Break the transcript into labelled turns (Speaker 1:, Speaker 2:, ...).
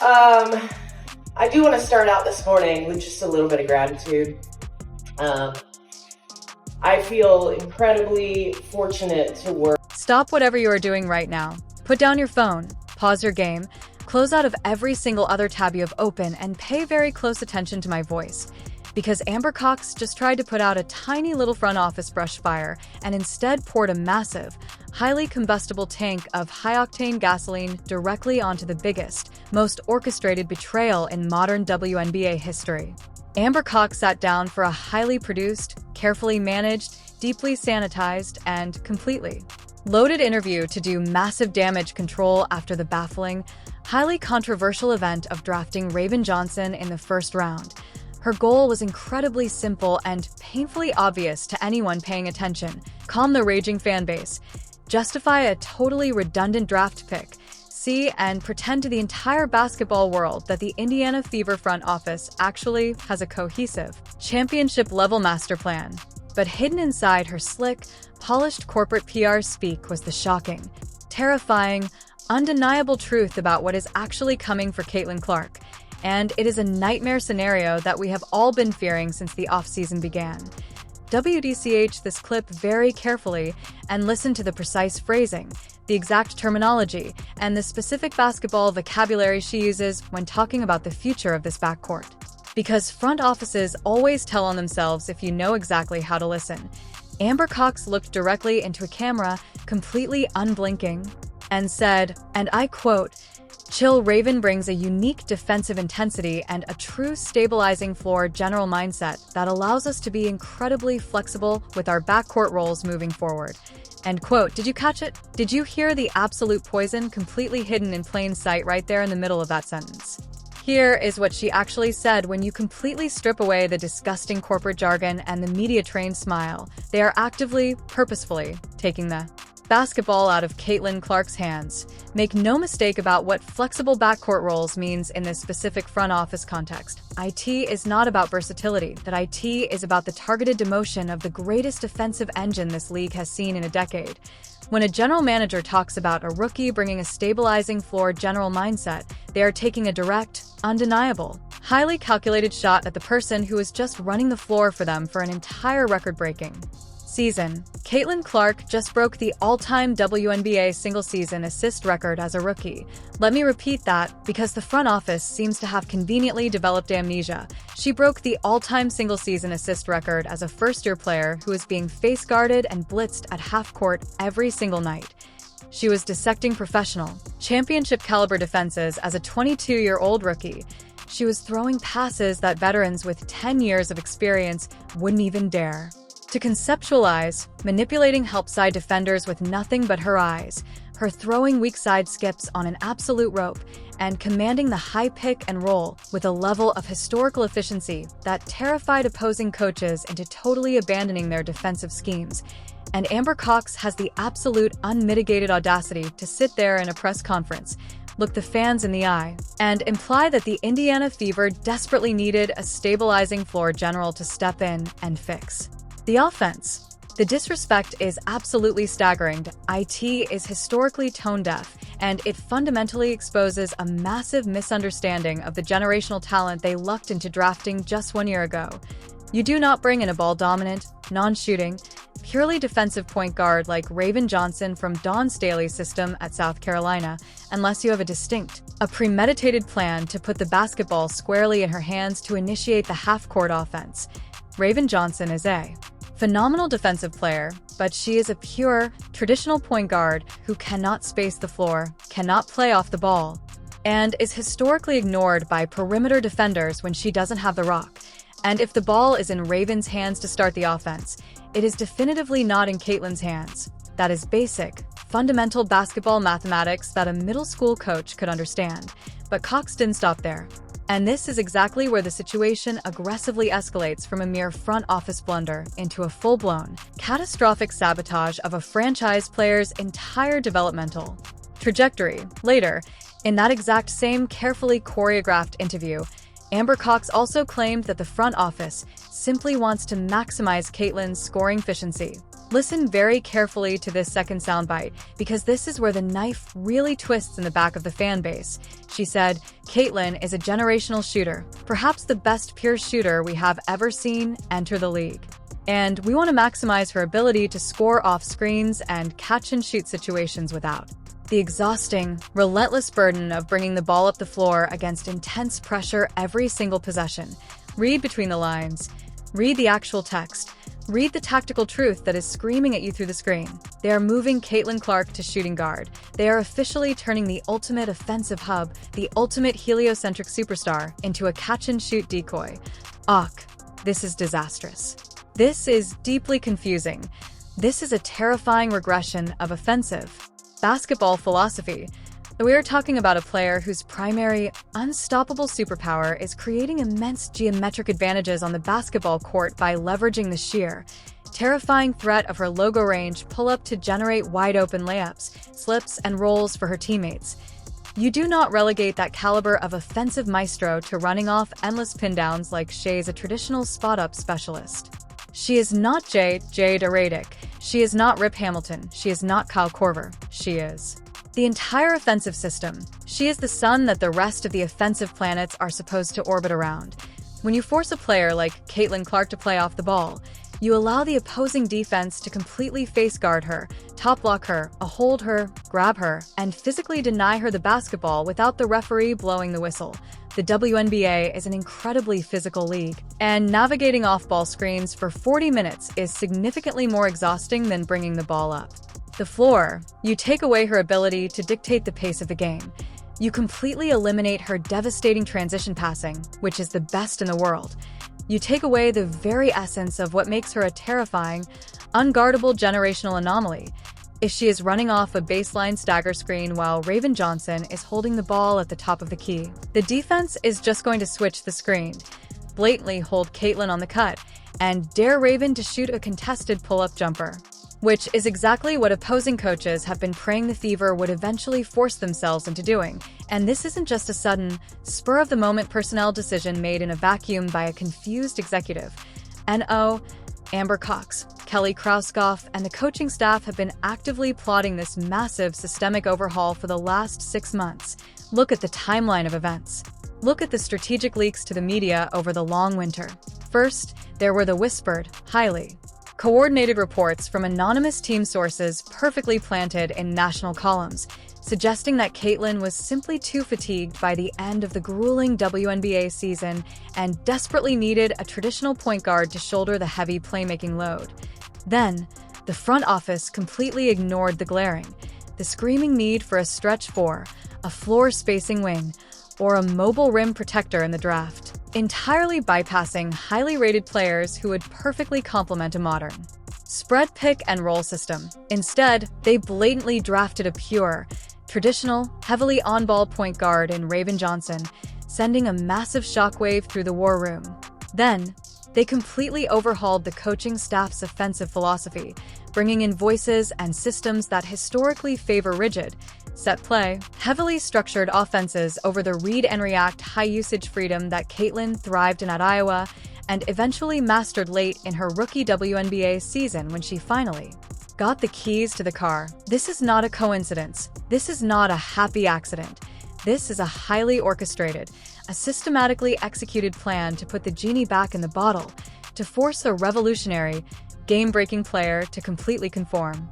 Speaker 1: I do want to start out this morning with just a little bit of gratitude. I feel incredibly fortunate to work.
Speaker 2: Stop whatever you are doing right now. Put down your phone, pause your game, close out of every single other tab you have open, and pay very close attention to my voice. Because Amber Cox just tried to put out a tiny little front office brush fire and instead poured a massive, highly combustible tank of high-octane gasoline directly onto the biggest, most orchestrated betrayal in modern WNBA history. Amber Cox sat down for a highly produced, carefully managed, deeply sanitized, and completely loaded interview to do massive damage control after the baffling, highly controversial event of drafting Raven Johnson in the first round. Her goal was incredibly simple and painfully obvious to anyone paying attention: calm the raging fanbase, justify a totally redundant draft pick, see and pretend to the entire basketball world that the Indiana Fever front office actually has a cohesive, championship-level master plan. But hidden inside her slick, polished corporate PR speak was the shocking, terrifying, undeniable truth about what is actually coming for Caitlin Clark. And it is a nightmare scenario that we have all been fearing since the offseason began. WDCH this clip very carefully and listen to the precise phrasing, the exact terminology, and the specific basketball vocabulary she uses when talking about the future of this backcourt. Because front offices always tell on themselves if you know exactly how to listen. Amber Cox looked directly into a camera, completely unblinking, and said, and I quote, "Chill, Raven brings a unique defensive intensity and a true stabilizing floor general mindset that allows us to be incredibly flexible with our backcourt roles moving forward." End quote. Did you catch it? Did you hear the absolute poison completely hidden in plain sight right there in the middle of that sentence? Here is what she actually said when you completely strip away the disgusting corporate jargon and the media-trained smile. They are actively, purposefully taking the basketball out of Caitlin Clark's hands. Make no mistake about what flexible backcourt roles means in this specific front office context. IT is not about versatility. That IT is about the targeted demotion of the greatest defensive engine this league has seen in a decade. When a general manager talks about a rookie bringing a stabilizing floor general mindset, they are taking a direct, undeniable, highly calculated shot at the person who is just running the floor for them for an entire record-breaking season. Caitlin Clark just broke the all-time WNBA single-season assist record as a rookie. Let me repeat that, because the front office seems to have conveniently developed amnesia. She broke the all-time single-season assist record as a first-year player who is being face-guarded and blitzed at half-court every single night. She was dissecting professional, championship-caliber defenses as a 22-year-old rookie. She was throwing passes that veterans with 10 years of experience wouldn't even dare to conceptualize, manipulating help-side defenders with nothing but her eyes, her throwing weak-side skips on an absolute rope, and commanding the high pick and roll with a level of historical efficiency that terrified opposing coaches into totally abandoning their defensive schemes. And Amber Cox has the absolute unmitigated audacity to sit there in a press conference, look the fans in the eye, and imply that the Indiana Fever desperately needed a stabilizing floor general to step in and fix the offense. The disrespect is absolutely staggering. IT is historically tone-deaf, and it fundamentally exposes a massive misunderstanding of the generational talent they lucked into drafting just 1 year ago. You do not bring in a ball-dominant, non-shooting, purely defensive point guard like Raven Johnson from Dawn Staley's system at South Carolina unless you have a premeditated plan to put the basketball squarely in her hands to initiate the half-court offense. Raven Johnson is a phenomenal defensive player, but she is a pure, traditional point guard who cannot space the floor, cannot play off the ball, and is historically ignored by perimeter defenders when she doesn't have the rock. And if the ball is in Raven's hands to start the offense, it is definitively not in Caitlin's hands. That is basic, fundamental basketball mathematics that a middle school coach could understand. But Cox didn't stop there. And this is exactly where the situation aggressively escalates from a mere front office blunder into a full-blown, catastrophic sabotage of a franchise player's entire developmental trajectory. Later, in that exact same carefully choreographed interview, Amber Cox also claimed that the front office simply wants to maximize Caitlin's scoring efficiency. Listen very carefully to this second soundbite, because this is where the knife really twists in the back of the fan base. She said, "Caitlin is a generational shooter, perhaps the best pure shooter we have ever seen enter the league. And we want to maximize her ability to score off screens and catch-and-shoot situations without the exhausting, relentless burden of bringing the ball up the floor against intense pressure every single possession. Read between the lines. Read the actual text. Read the tactical truth that is screaming at you through the screen. They are moving Caitlin Clark to shooting guard. They are officially turning the ultimate offensive hub, the ultimate heliocentric superstar, into a catch-and-shoot decoy. Ugh, this is disastrous. This is deeply confusing. This is a terrifying regression of offensive basketball philosophy. We are talking about a player whose primary, unstoppable superpower is creating immense geometric advantages on the basketball court by leveraging the sheer, terrifying threat of her logo range pull-up to generate wide-open layups, slips, and rolls for her teammates. You do not relegate that caliber of offensive maestro to running off endless pin-downs like Shea's a traditional spot-up specialist. She is not Jade Aradic. She is not Rip Hamilton. She is not Kyle Korver. She is the entire offensive system. She is the sun that the rest of the offensive planets are supposed to orbit around. When you force a player like Caitlin Clark to play off the ball, you allow the opposing defense to completely face guard her, top block her, hold her, grab her, and physically deny her the basketball without the referee blowing the whistle. The WNBA is an incredibly physical league, and navigating off-ball screens for 40 minutes is significantly more exhausting than bringing the ball up the floor. You take away her ability to dictate the pace of the game. You completely eliminate her devastating transition passing, which is the best in the world. You take away the very essence of what makes her a terrifying, unguardable generational anomaly. If she is running off a baseline stagger screen while Raven Johnson is holding the ball at the top of the key, the defense is just going to switch the screen, blatantly hold Caitlin on the cut, and dare Raven to shoot a contested pull-up jumper, which is exactly what opposing coaches have been praying the Fever would eventually force themselves into doing. And this isn't just a sudden, spur-of-the-moment personnel decision made in a vacuum by a confused executive. N.O. Amber Cox, Kelly Krauskopf, and the coaching staff have been actively plotting this massive systemic overhaul for the last 6 months. Look at the timeline of events. Look at the strategic leaks to the media over the long winter. First, there were the whispered, highly coordinated reports from anonymous team sources perfectly planted in national columns, suggesting that Caitlin was simply too fatigued by the end of the grueling WNBA season and desperately needed a traditional point guard to shoulder the heavy playmaking load. Then, the front office completely ignored the glaring, the screaming need for a stretch four, a floor-spacing wing, or a mobile rim protector in the draft, entirely bypassing highly rated players who would perfectly complement a modern spread pick and roll system. Instead, they blatantly drafted a pure, traditional, heavily on-ball point guard in Raven Johnson, sending a massive shockwave through the war room. Then, they completely overhauled the coaching staff's offensive philosophy, bringing in voices and systems that historically favor rigid, set play, heavily structured offenses over the read-and-react high-usage freedom that Caitlin thrived in at Iowa and eventually mastered late in her rookie WNBA season when she finally got the keys to the car. This is not a coincidence. This is not a happy accident. This is a highly orchestrated, a systematically executed plan to put the genie back in the bottle, to force a revolutionary, game-breaking player to completely conform.